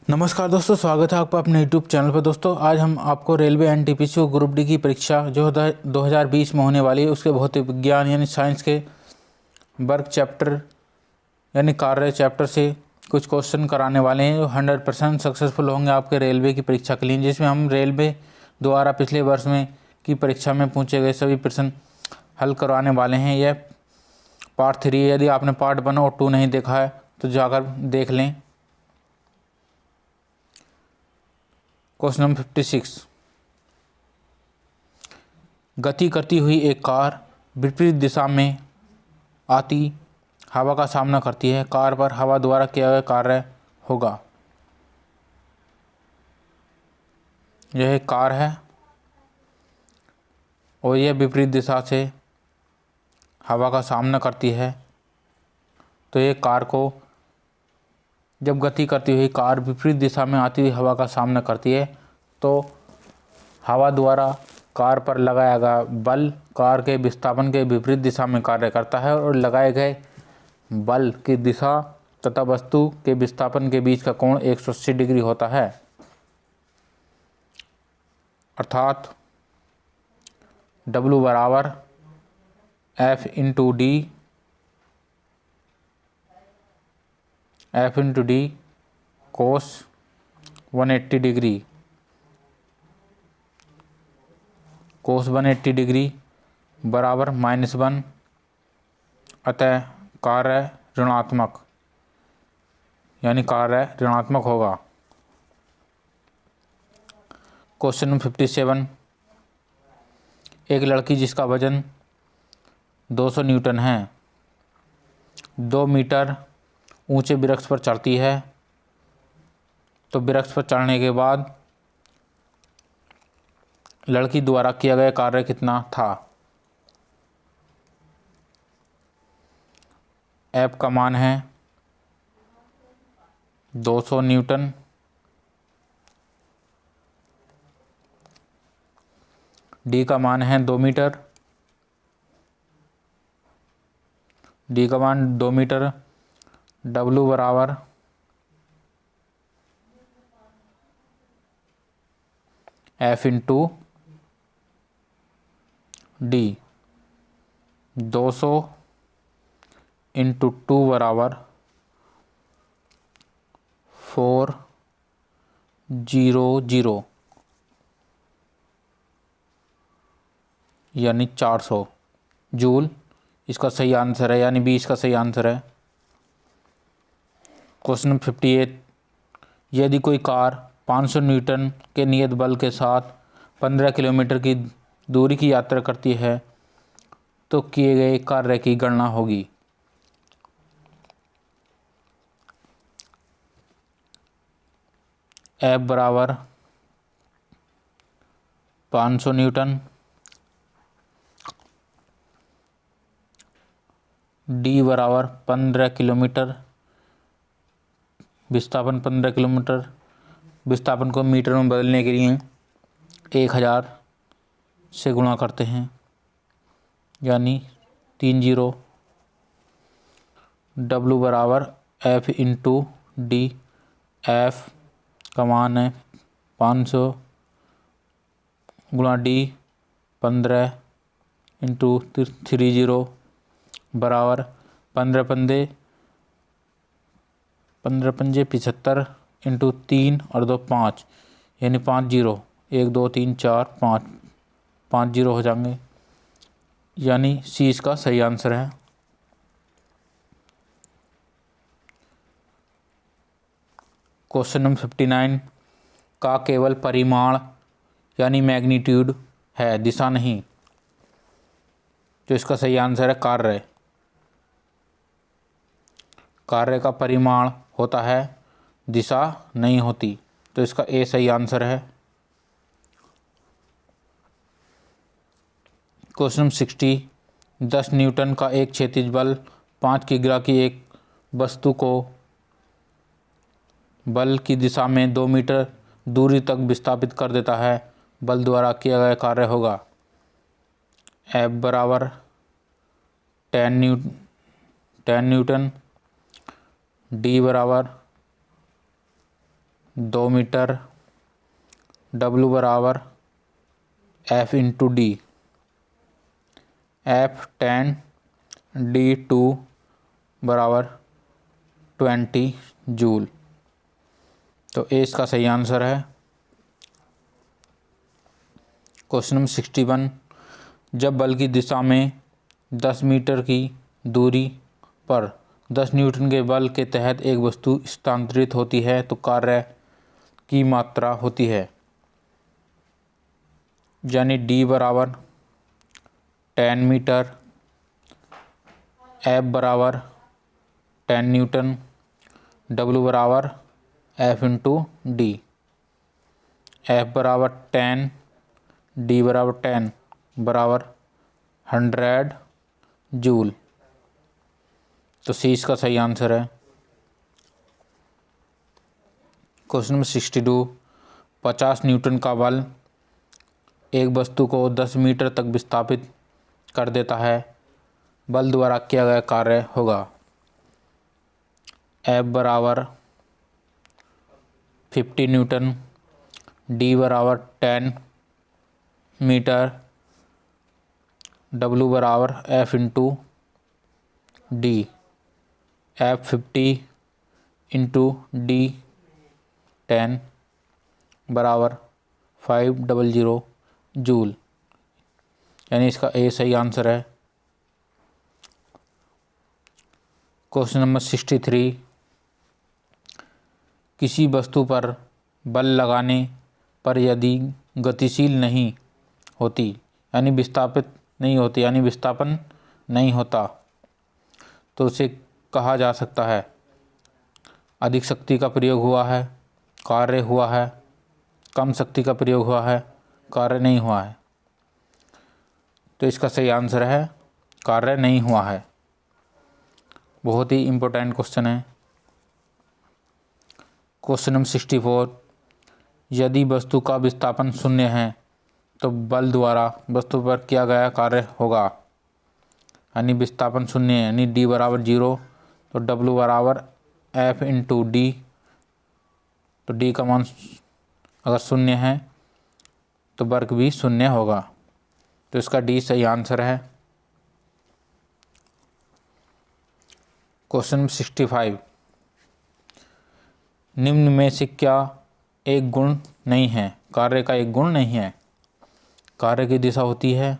नमस्कार दोस्तों, स्वागत है आपका अपने यूट्यूब चैनल पर। दोस्तों आज हम आपको रेलवे एनटीपीसी ग्रुप डी की परीक्षा जो 2020 में होने वाली है उसके भौतिक विज्ञान यानी साइंस के वर्क चैप्टर यानी कार्य चैप्टर से कुछ क्वेश्चन कराने वाले हैं जो 100% सक्सेसफुल होंगे आपके रेलवे की परीक्षा के लिए, जिसमें हम रेलवे द्वारा पिछले वर्ष में की परीक्षा में पूछे गए सभी प्रश्न हल करवाने वाले हैं। यह पार्ट 3 है। यदि आपने पार्ट 1 और 2 नहीं देखा है तो जाकर देख लें। Question number 56। गति करती हुई एक कार विपरीत दिशा में आती हवा का सामना करती है। कार पर हवा द्वारा किया गया कार्य होगा। यह एक कार है और यह विपरीत दिशा से हवा का सामना करती है। तो ये कार को जब गति करती हुई कार विपरीत दिशा में आती हुई हवा का सामना करती है तो हवा द्वारा कार पर लगाया गया बल कार के विस्थापन के विपरीत दिशा में कार्य करता है और लगाए गए बल की दिशा तथा वस्तु के विस्थापन के बीच का कोण 180 डिग्री होता है। अर्थात W बराबर F into d cos 180 degree कोस 180 डिग्री बराबर -1। अतः कार्य ऋणात्मक यानी कार्य ऋणात्मक होगा। Question number 57। एक लड़की जिसका वजन 200 न्यूटन है 2 मीटर ऊंचे वृक्ष पर चढ़ती है। तो वृक्ष पर चढ़ने के बाद लड़की द्वारा किया गया कार्य कितना था। F का मान है 200 न्यूटन, D का मान है 2 मीटर, D का मान 2 मीटर, W बराबर F इंटू D 200 इंटू 2 बराबर 400 यानी 400 जूल इसका सही आंसर है, यानी 20 का सही आंसर है। Question number 58। यदि कोई कार 500 न्यूटन के नियत बल के साथ 15 किलोमीटर की दूरी की यात्रा करती है तो किए गए कार्य की गणना होगी। F बराबर 500 न्यूटन, D बराबर 15 किलोमीटर, विस्थापन 15 किलोमीटर, विस्थापन को मीटर में बदलने के लिए 1000 से गुणा करते हैं यानी 30। W बराबर F इंटू D, F का मान है 500 गुणा D 15 इंटू 30 बराबर 15 पंजे 75 इंटू 3 और 2 5 यानी 50 1 2 3 4 5 50 हो जाएंगे, यानी C इसका सही आंसर है। क्वेश्चन नंबर 59 का केवल परिमाण यानी मैग्नीट्यूड है, दिशा नहीं। तो इसका सही आंसर है कार्य। कार्य का परिमाण होता है, दिशा नहीं होती। तो इसका A सही आंसर है। Question number 60। 10 न्यूटन का एक क्षैतिज बल 5 किग्रा की एक वस्तु को बल की दिशा में 2 मीटर दूरी तक विस्थापित कर देता है। बल द्वारा किया गया कार्य होगा। F बराबर 10 न्यूटन, D बराबर 2 मीटर, W बराबर F into D, F10 D2 बराबर 20 जूल। तो ए इसका सही आंसर है। क्वेश्चन नंबर 61, जब बल की दिशा में 10 मीटर की दूरी पर 10 न्यूटन के बल के तहत एक वस्तु स्थानांतरित होती है तो कार्य की मात्रा होती है। यानी डी बराबर 10 मीटर, एफ बराबर 10 न्यूटन, डब्ल्यू बराबर एफ इंटू डी। एफ बराबर 10, डी बराबर 10 बराबर 100 जूल। तो सी इसका सही आंसर है। क्वेश्चन नंबर 62, 50 न्यूटन का बल एक वस्तु को 10 मीटर तक विस्थापित कर देता है। बल द्वारा किया गया कार्य होगा। एफ बराबर 50 न्यूटन, डी बराबर 10 मीटर, डब्ल्यू बराबर F into D. F 50 into D 10 बराबर 500 जूल। यानी इसका ए सही आंसर है। क्वेश्चन नंबर 63, किसी वस्तु पर बल लगाने पर यदि गतिशील नहीं होती यानी विस्थापित नहीं होती यानी विस्थापन नहीं होता तो उसे कहा जा सकता है अधिक शक्ति का प्रयोग हुआ है, कार्य हुआ है, कम शक्ति का प्रयोग हुआ है, कार्य नहीं हुआ है। तो इसका सही आंसर है कार्य नहीं हुआ है। बहुत ही इम्पोर्टेंट क्वेश्चन है। क्वेश्चन नंबर 64, यदि वस्तु का विस्थापन शून्य है तो बल द्वारा वस्तु पर किया गया कार्य होगा। यानी विस्थापन शून्य है यानी डी बराबर 0 तो डब्ल्यू बराबर एफ इंटू डी। तो डी का मान अगर शून्य है तो वर्ग भी शून्य होगा। तो इसका डी सही आंसर है। क्वेश्चन 65, निम्न में से क्या एक गुण नहीं है? कार्य का एक गुण नहीं है। कार्य की दिशा होती है,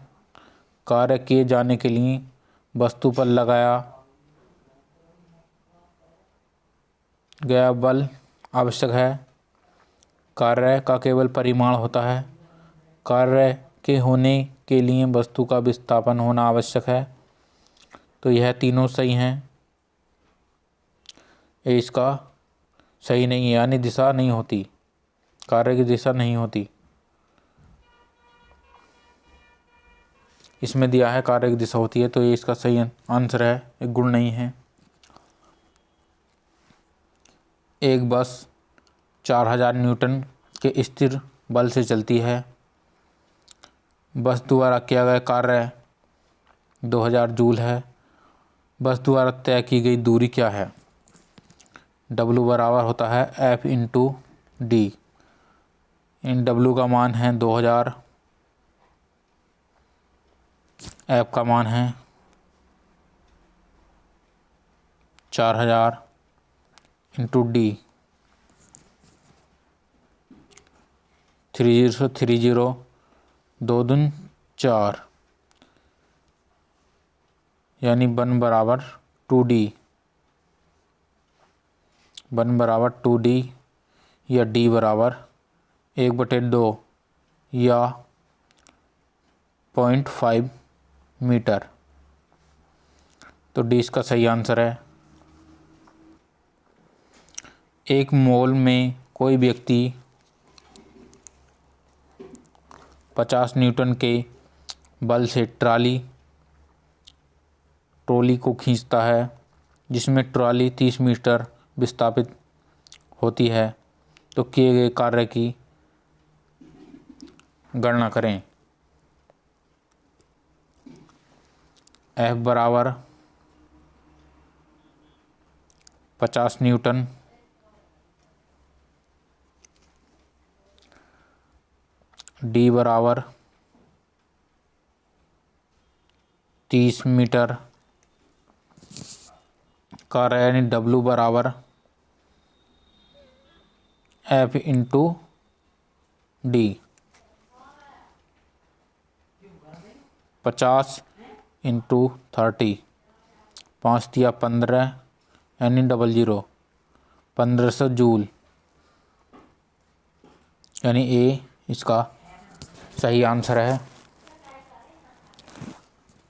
कार्य किए जाने के लिए वस्तु पर लगाया गया बल आवश्यक है, कार्य का केवल परिमाण होता है, कार्य के होने के लिए वस्तु का विस्थापन होना आवश्यक है। तो यह तीनों सही हैं। ये इसका सही नहीं है यानी दिशा नहीं होती, कार्य की दिशा नहीं होती। इसमें दिया है कार्य की दिशा होती है तो ये इसका सही आंसर है, एक गुण नहीं है। एक बस 4000 न्यूटन के स्थिर बल से चलती है। बस द्वारा किया गया कार्य 2000 जूल है। बस द्वारा तय की गई दूरी क्या है? W बराबर होता है F इंटू डी। इन W का मान है 2000, F का मान है 4000 इंटू डी 30 2 दूनी 4 यानी 1 बराबर 2D। 1 बराबर 2D या D बराबर 1/2 या 0.5 मीटर। तो डी इसका सही आंसर है। एक मॉल में कोई व्यक्ति 50 न्यूटन के बल से ट्रॉली को खींचता है जिसमें ट्रॉली 30 मीटर विस्थापित होती है। तो किए गए कार्य की गणना करें। F बराबर 50 न्यूटन डी बराबर 30 मीटर कार्य, यानी डब्ल्यू बराबर एफ इंटू डी। 50 इंटू 30, 5 दिया 15, यानी 00, 1500 जूल, यानी ए इसका सही आंसर है।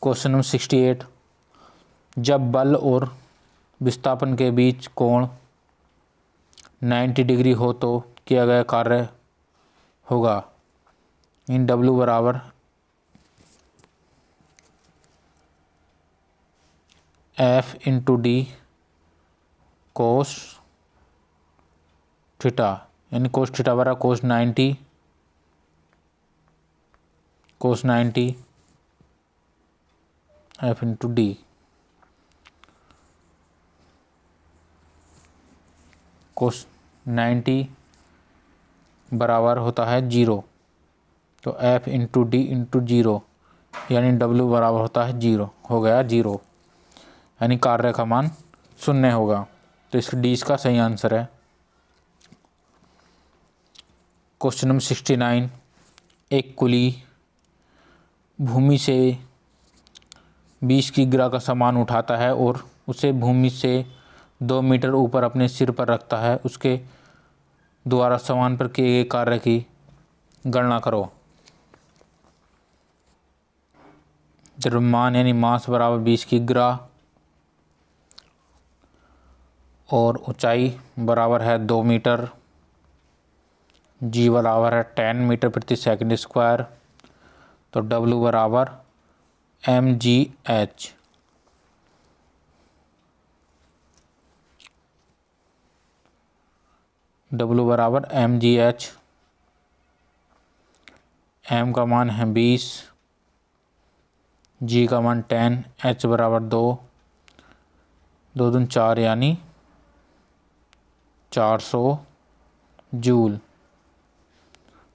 क्वेश्चन नंबर 68, जब बल और विस्थापन के बीच कोण 90 डिग्री हो तो किया गया कार्य होगा। इन डब्ल्यू बराबर F into d cos theta, यानी कोस थीटा बराबर कोस 90 एफ इंटू डी। कोस 90 बराबर होता है 0, तो एफ इंटू डी इंटू 0, यानी डब्ल्यू बराबर होता है 0, हो गया 0, यानी कार्य का मान 0 होगा। तो इसका डी इसका सही आंसर है। क्वेश्चन नंबर 69, एक कुली भूमि से 20 किग्रा का सामान उठाता है और उसे भूमि से 2 मीटर ऊपर अपने सिर पर रखता है। उसके द्वारा सामान पर किए गए कार्य की गणना करो। द्रव्यमान यानी मास बराबर 20 किग्रा और ऊंचाई बराबर है 2 मीटर। जी बराबर है 10 मीटर प्रति सेकंड स्क्वायर। तो डब्ल्यू बराबर mgh। डब्ल्यू बराबर mgh। m का मान है 20, g का मान 10, h बराबर 2, 2 दूनी 4, यानी 400 जूल।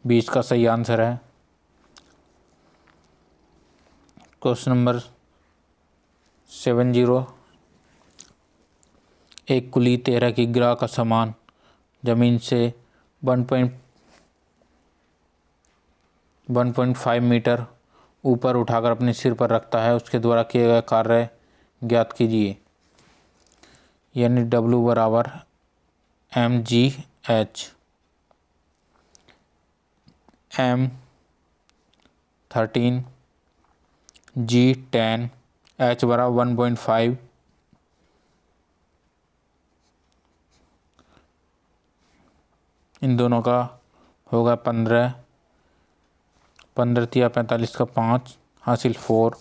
20 का सही आंसर है। क्वेश्चन नंबर 70, एक कुली 13 किग्रा का सामान जमीन से 1.5 मीटर ऊपर उठाकर अपने सिर पर रखता है। उसके द्वारा किए गए कार्य ज्ञात कीजिए। यानी डब्ल्यू बराबर mgh। m 13, g 10, h बराबर 1.5, इन दोनों का होगा 15, 15 तिया 45 का 5 हासिल 4,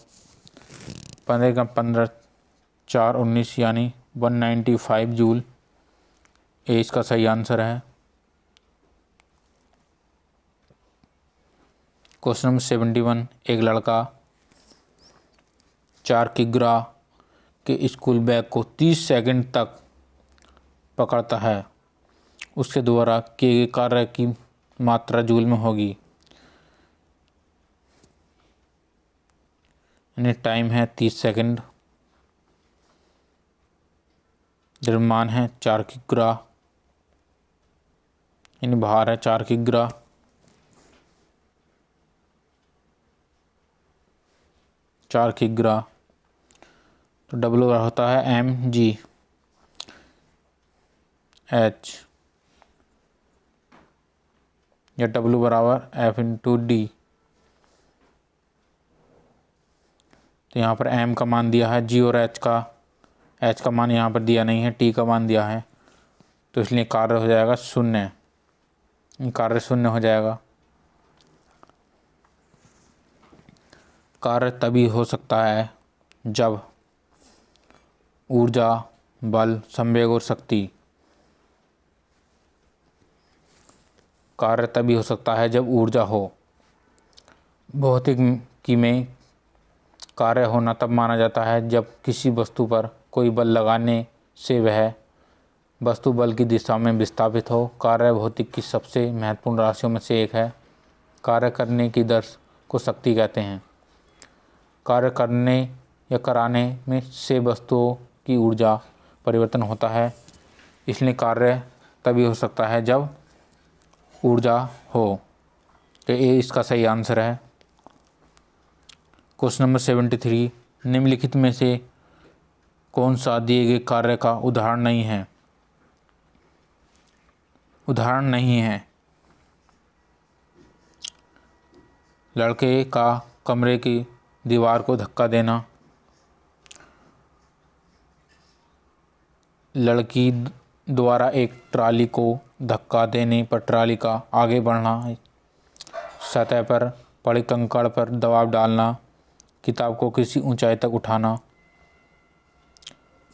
15 का 15, 4 19, यानी 195 जूल। ए इसका सही आंसर है। क्वेश्चन नंबर 71, एक लड़का 4 किग्रा के स्कूल बैग को 30 सेकंड तक पकड़ता है। उसके द्वारा किए गए कार्य की मात्रा जूल में होगी। यानी टाइम है 30 सेकंड। द्रव्यमान है 4 किग्रा, यानी भार है 4 किग्रा। तो डब्ल्यू होता है mgh। या डब्ल्यू बराबर एफ इंटू डी। तो यहाँ पर m का मान दिया है, g और h का मान यहाँ पर दिया नहीं है, t का मान दिया है, तो इसलिए कार्य हो जाएगा 0। कार्य 0 हो जाएगा। कार्य तभी हो सकता है जब ऊर्जा, बल, संवेग और शक्ति। कार्य तभी हो सकता है जब ऊर्जा हो। भौतिकी में कार्य होना तब माना जाता है जब किसी वस्तु पर कोई बल लगाने से वह वस्तु बल की दिशा में विस्थापित हो। कार्य भौतिकी की सबसे महत्वपूर्ण राशियों में से एक है। कार्य करने की दर को शक्ति कहते हैं। कार्य करने या कराने में से वस्तुओं की ऊर्जा परिवर्तन होता है, इसलिए कार्य तभी हो सकता है जब ऊर्जा हो। तो ये इसका सही आंसर है। क्वेश्चन नंबर 73, निम्नलिखित में से कौन सा दिए गए कार्य का उदाहरण नहीं है? उदाहरण नहीं है। लड़के का कमरे की दीवार को धक्का देना, लड़की द्वारा एक ट्राली को धक्का देने पर ट्राली का आगे बढ़ना, सतह पर पड़े कंकड़ पर दबाव डालना, किताब को किसी ऊंचाई तक उठाना।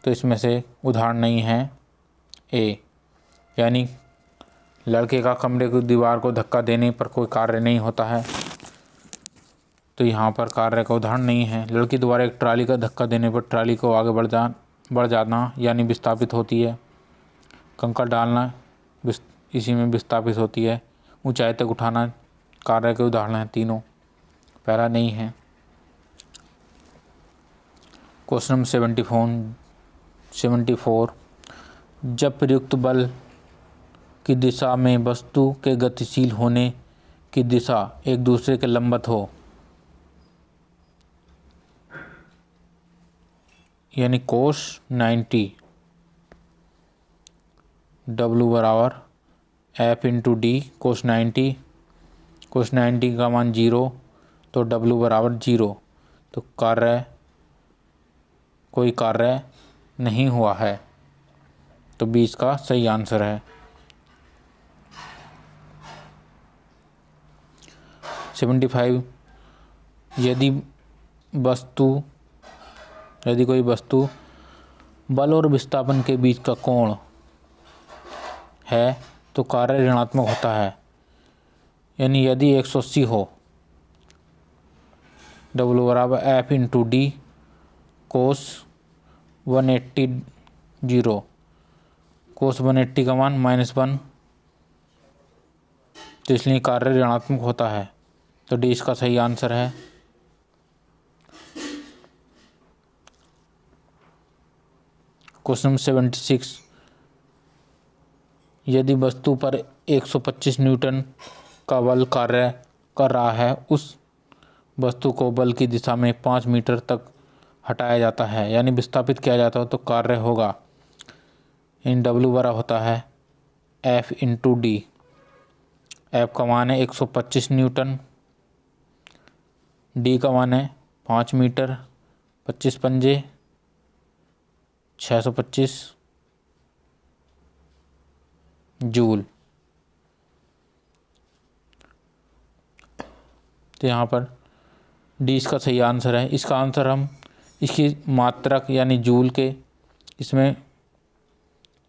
तो इसमें से उदाहरण नहीं है ए, यानी लड़के का कमरे की दीवार को धक्का देने पर कोई कार्य नहीं होता है, तो यहाँ पर कार्य का उदाहरण नहीं है। लड़की द्वारा एक ट्राली का धक्का देने पर ट्राली को आगे बढ़ जाना यानी विस्थापित होती है। कंकड़ डालना इसी में विस्थापित होती है। ऊंचाई तक उठाना कार्य के उदाहरण हैं तीनों, पहला नहीं है। क्वेश्चन नंबर 74, जब प्रयुक्त बल की दिशा में वस्तु के गतिशील होने की दिशा एक दूसरे के लंबवत हो, यानी कोस 90, W बराबर F इंटू डी कोस 90, कोस 90 का मान 0, तो W बराबर 0, तो कोई कार्य नहीं हुआ है, तो 20 का सही आंसर है। 75, यदि कोई वस्तु बल और विस्थापन के बीच का कोण है तो कार्य ऋणात्मक होता है, यानी यदि 180 हो, W बराबर F इंटू डी कोस 180 0, कोस 180 का मान -1, तो इसलिए कार्य ऋणात्मक होता है, तो डी इसका सही आंसर है। क्वेश्चन नंबर 76, यदि वस्तु पर 125 न्यूटन का बल कार्य कर रहा है, उस वस्तु को बल की दिशा में 5 मीटर तक हटाया जाता है, यानी विस्थापित किया जाता है, तो कार्य होगा इन W बराबर होता है F इंटू डी। F का मान है 125 न्यूटन, D का मान है 5 मीटर, 25 पंजे 625 जूल। तो यहाँ पर डी इसका सही आंसर है। इसका आंसर हम इसकी मात्रक यानी जूल के, इसमें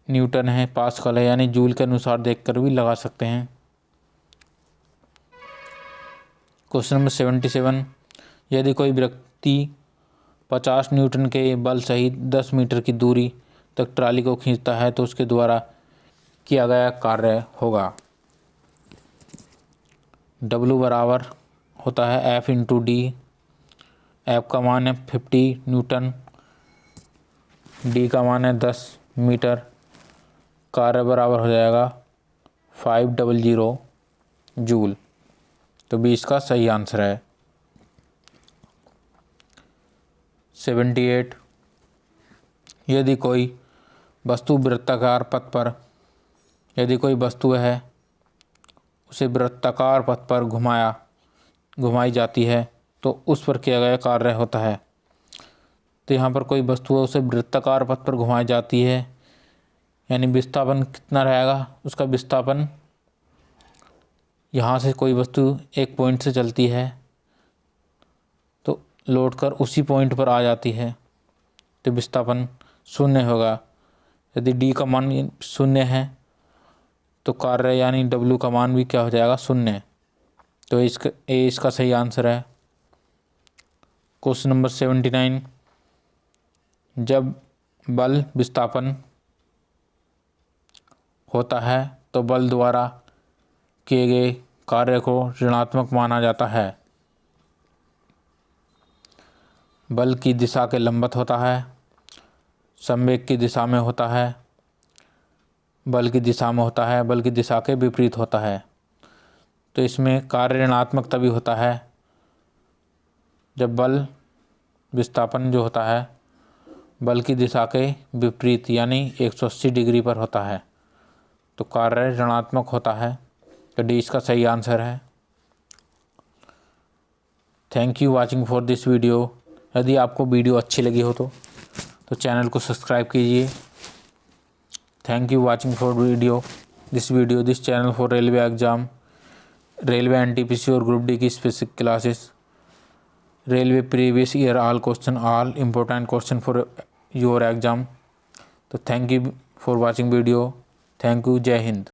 न्यूटन है, पास्कल है, यानी जूल के अनुसार देखकर भी लगा सकते हैं। क्वेश्चन नंबर 77, यदि कोई व्यक्ति 50 न्यूटन के बल सहित 10 मीटर की दूरी तक ट्राली को खींचता है तो उसके द्वारा किया गया कार्य होगा। W बराबर होता है F इंटू डी। F का मान है 50 न्यूटन, D का मान है 10 मीटर, कार्य बराबर हो जाएगा 500 जूल, तो 20 का सही आंसर है। 78, यदि कोई वस्तु वृत्ताकार पथ पर, यदि कोई वस्तु है उसे वृत्ताकार पथ पर घुमाई जाती है तो उस पर किया गया कार्य होता है। तो यहाँ पर कोई वस्तु है उसे वृत्ताकार पथ पर घुमाई जाती है, यानी विस्थापन कितना रहेगा, उसका विस्थापन यहाँ से कोई वस्तु एक पॉइंट से चलती है तो लौट कर उसी पॉइंट पर आ जाती है, तो विस्थापन 0 होगा। यदि D का मान 0 है तो कार्य यानी W का मान भी क्या हो जाएगा, 0, तो इसका सही आंसर है। क्वेश्चन नंबर 79, जब बल विस्थापन होता है तो बल द्वारा किए गए कार्य को ऋणात्मक माना जाता है। बल की दिशा के लंबवत होता है, संवेग की दिशा में होता है, बल की दिशा में होता है, बल की दिशा के विपरीत होता है। तो इसमें कार्य ऋणात्मक तभी होता है जब बल विस्थापन जो होता है बल की दिशा के विपरीत यानी 180 डिग्री पर होता है, तो कार्य ऋणात्मक होता है। तो डी इसका सही आंसर है। Thank you watching for this video. यदि आपको वीडियो अच्छी लगी हो तो चैनल को सब्सक्राइब कीजिए। Thank you watching for this channel for railway exam, railway NTPC और ग्रुप डी की specific classes, railway previous year all important question for your exam. तो thank you for watching video. Thank you. जय हिंद।